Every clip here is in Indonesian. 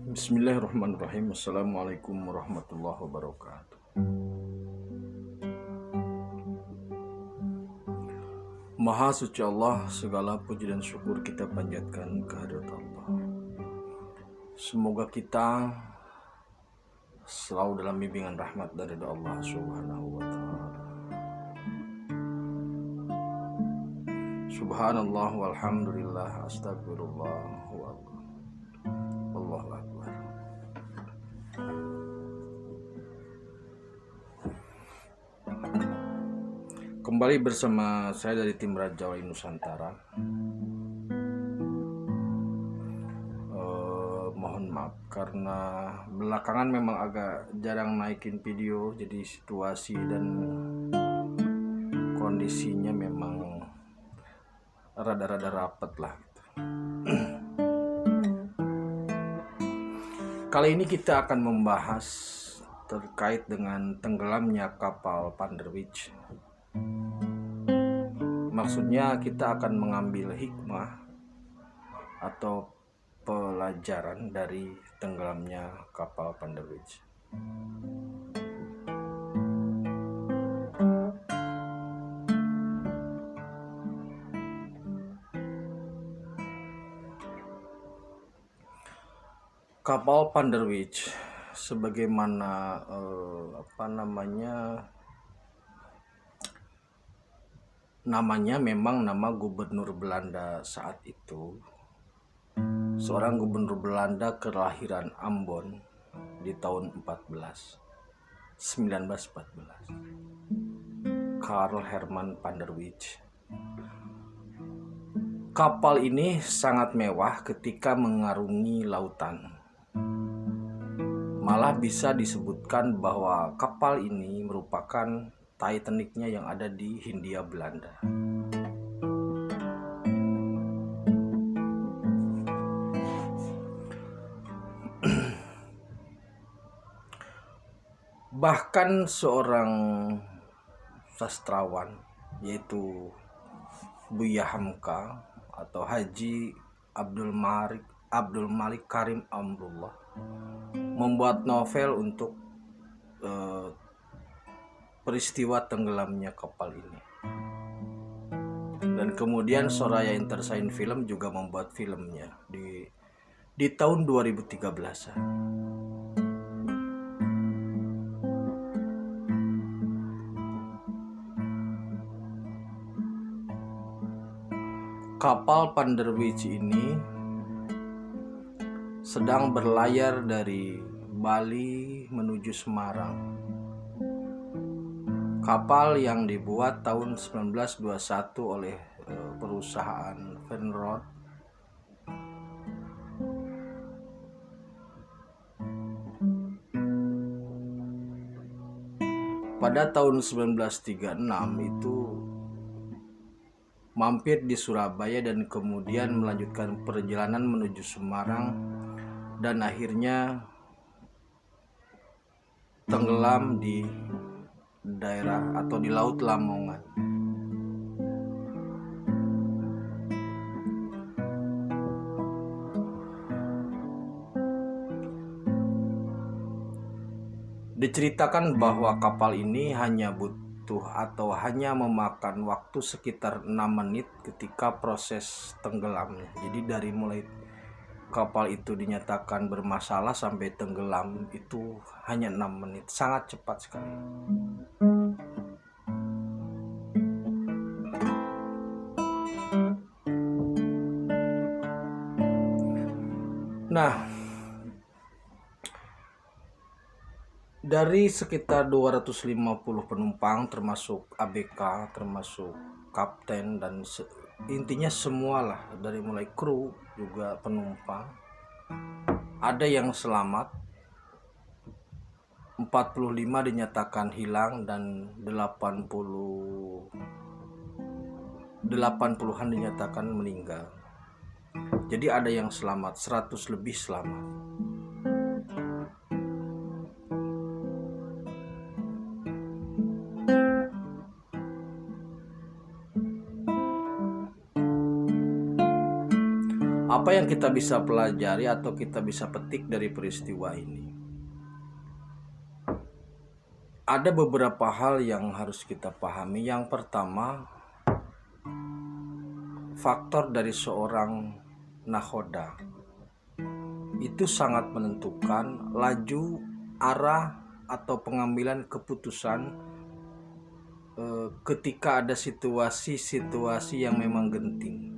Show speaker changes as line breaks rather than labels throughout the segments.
Bismillahirrahmanirrahim. Assalamualaikum warahmatullahi wabarakatuh. Maha suci Allah, segala puji dan syukur kita panjatkan kehadirat Allah. Semoga kita selalu dalam bimbingan rahmat dari Allah Subhanahu wa Ta'ala. Subhanallah walhamdulillah astagfirullah Allahu akbar. Kembali bersama saya dari tim Raja Wali Nusantara. Mohon maaf karena belakangan memang agak jarang naikin video, jadi situasi dan kondisinya memang rada-rada rapet lah gitu. Kali ini kita akan membahas terkait dengan tenggelamnya kapal Panderwich. Maksudnya kita akan mengambil hikmah atau pelajaran dari tenggelamnya kapal Panderwich. Kapal Panderwich sebagaimana namanya memang nama gubernur Belanda saat itu. Seorang gubernur Belanda kelahiran Ambon di tahun 1914. Karl Herman Panderwich. Kapal ini sangat mewah ketika mengarungi lautan. Malah bisa disebutkan bahwa kapal ini merupakan Titanic-nya yang ada di Hindia Belanda. Bahkan seorang sastrawan yaitu Buya Hamka atau Haji Abdul Malik Karim Amrullah membuat novel untuk peristiwa tenggelamnya kapal ini. Dan kemudian Soraya Entertainment Film juga membuat filmnya di tahun 2013. Kapal Panderwich ini sedang berlayar dari Bali menuju Semarang. Kapal yang dibuat tahun 1921 oleh perusahaan Venrod. Pada tahun 1936 itu mampir di Surabaya dan kemudian melanjutkan perjalanan menuju Semarang dan akhirnya tenggelam di daerah atau di Laut Lamongan. Diceritakan bahwa kapal ini hanya hanya memakan waktu sekitar 6 menit ketika proses tenggelamnya. Jadi dari mulai kapal itu dinyatakan bermasalah sampai tenggelam itu hanya 6 menit, sangat cepat sekali. Nah, dari sekitar 250 penumpang termasuk ABK, termasuk kapten dan intinya semualah, dari mulai kru juga penumpang, ada yang selamat, 45 dinyatakan hilang dan 80-an dinyatakan meninggal. Jadi ada yang selamat, 100 lebih selamat. Apa yang kita bisa pelajari atau kita bisa petik dari peristiwa ini? Ada beberapa hal yang harus kita pahami. Yang pertama, faktor dari seorang nakhoda itu sangat menentukan laju, arah, atau pengambilan keputusan ketika ada situasi-situasi yang memang genting.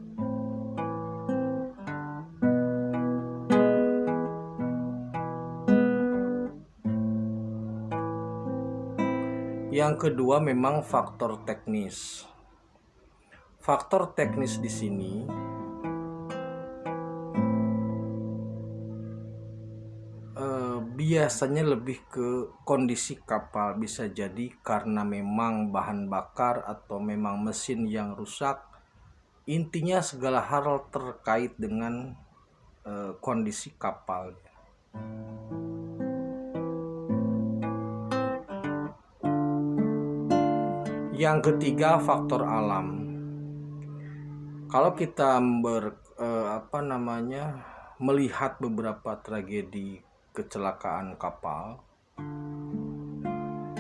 Yang kedua memang faktor teknis. Faktor teknis di sini biasanya lebih ke kondisi kapal, bisa jadi karena memang bahan bakar atau memang mesin yang rusak. Intinya segala hal terkait dengan kondisi kapal. Yang ketiga faktor alam. Kalau kita melihat beberapa tragedi kecelakaan kapal,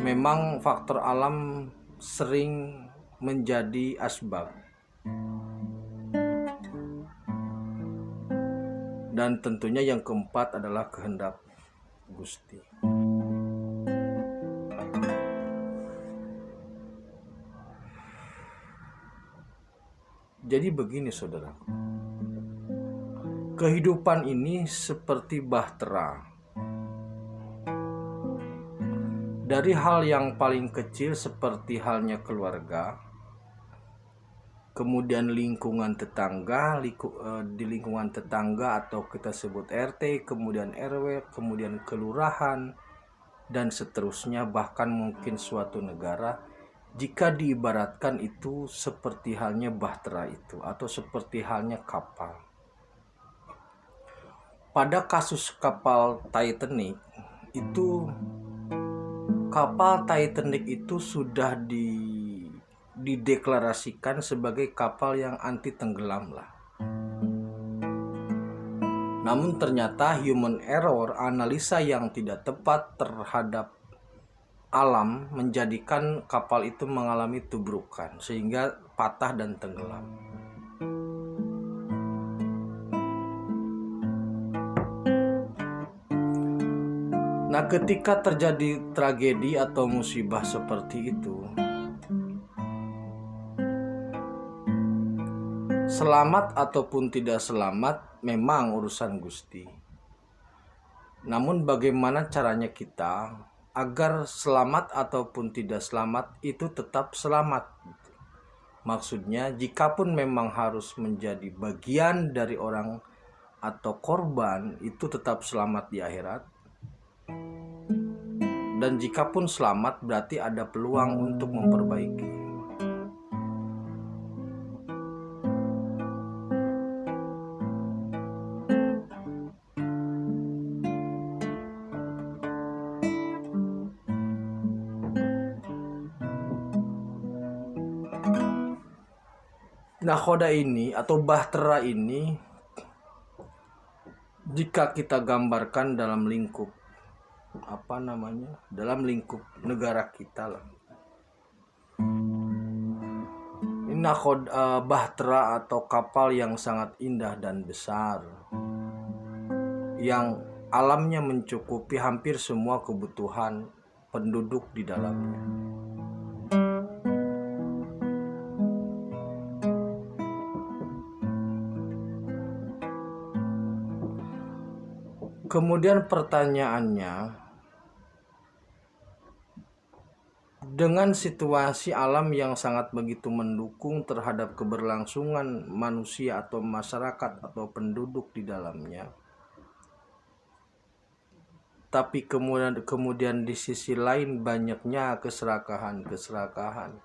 memang faktor alam sering menjadi asbab. Dan tentunya yang keempat adalah kehendak Gusti. Jadi begini saudara, kehidupan ini seperti bahtera. Dari hal yang paling kecil seperti halnya keluarga, kemudian lingkungan tetangga, di lingkungan tetangga atau kita sebut RT, kemudian RW, kemudian kelurahan, dan seterusnya, bahkan mungkin suatu negara, jika diibaratkan itu seperti halnya bahtera itu atau seperti halnya kapal. Pada kasus kapal Titanic itu, kapal Titanic itu sudah dideklarasikan sebagai kapal yang anti tenggelam lah. Namun ternyata human error, analisa yang tidak tepat terhadap alam menjadikan kapal itu mengalami tubrukan sehingga patah dan tenggelam. Nah, ketika terjadi tragedi atau musibah seperti itu, selamat ataupun tidak selamat memang urusan Gusti. Namun bagaimana caranya kita agar selamat ataupun tidak selamat itu tetap selamat. Maksudnya, jikapun memang harus menjadi bagian dari orang atau korban, itu tetap selamat di akhirat. Dan jikapun selamat berarti ada peluang untuk memperbaiki. Nakhoda ini atau bahtera ini, jika kita gambarkan dalam lingkup dalam lingkup negara kita lah, ini nakhoda bahtera atau kapal yang sangat indah dan besar, yang alamnya mencukupi hampir semua kebutuhan penduduk di dalamnya. Kemudian pertanyaannya, dengan situasi alam yang sangat begitu mendukung terhadap keberlangsungan manusia atau masyarakat atau penduduk di dalamnya, tapi kemudian di sisi lain banyaknya keserakahan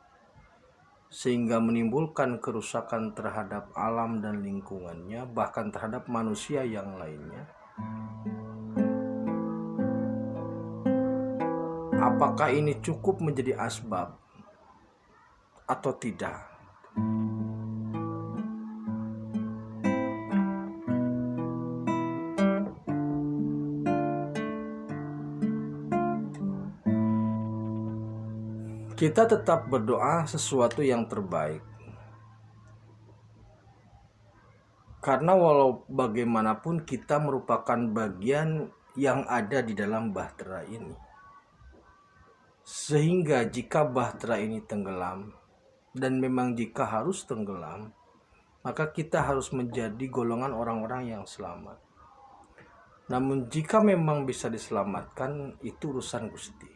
sehingga menimbulkan kerusakan terhadap alam dan lingkungannya, bahkan terhadap manusia yang lainnya. Apakah ini cukup menjadi asbab atau tidak? kita tetap berdoa sesuatu yang terbaik. Karena walau bagaimanapun kita merupakan bagian yang ada di dalam bahtera ini. Sehingga jika bahtera ini tenggelam, dan memang jika harus tenggelam, maka kita harus menjadi golongan orang-orang yang selamat. Namun jika memang bisa diselamatkan, itu urusan Gusti.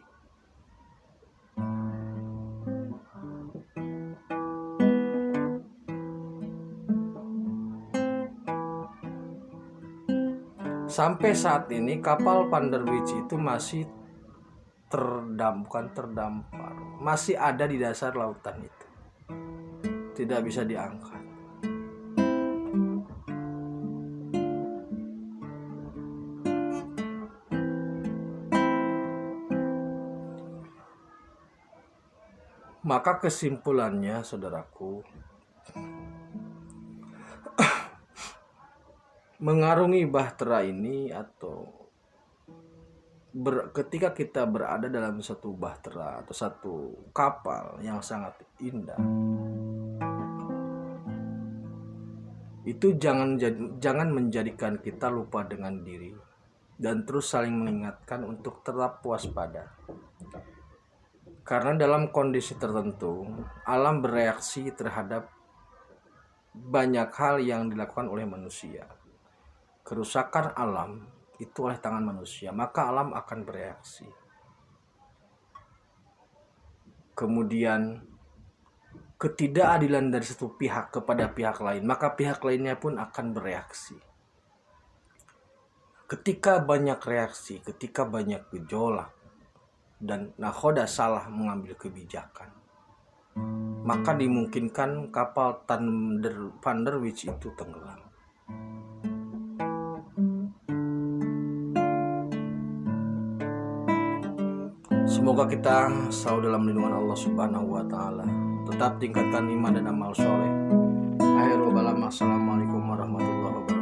Sampai saat ini kapal Panderwich itu masih terdampar, masih ada di dasar lautan itu, tidak bisa diangkat. Maka kesimpulannya, saudaraku, mengarungi bahtera ini atau ketika kita berada dalam satu bahtera atau satu kapal yang sangat indah, itu jangan menjadikan kita lupa dengan diri dan terus saling mengingatkan untuk tetap waspada. Karena dalam kondisi tertentu, alam bereaksi terhadap banyak hal yang dilakukan oleh manusia. Kerusakan alam itu oleh tangan manusia, maka alam akan bereaksi. Kemudian ketidakadilan dari satu pihak kepada pihak lain, maka pihak lainnya pun akan bereaksi. Ketika banyak reaksi, ketika banyak gejolak, dan nakhoda salah mengambil kebijakan, maka dimungkinkan kapal Panderwich itu tenggelam. Semoga kita selalu dalam lindungan Allah Subhanahu wa Ta'ala. Tetap tingkatkan iman dan amal soleh. Assalamualaikum warahmatullahi wabarakatuh.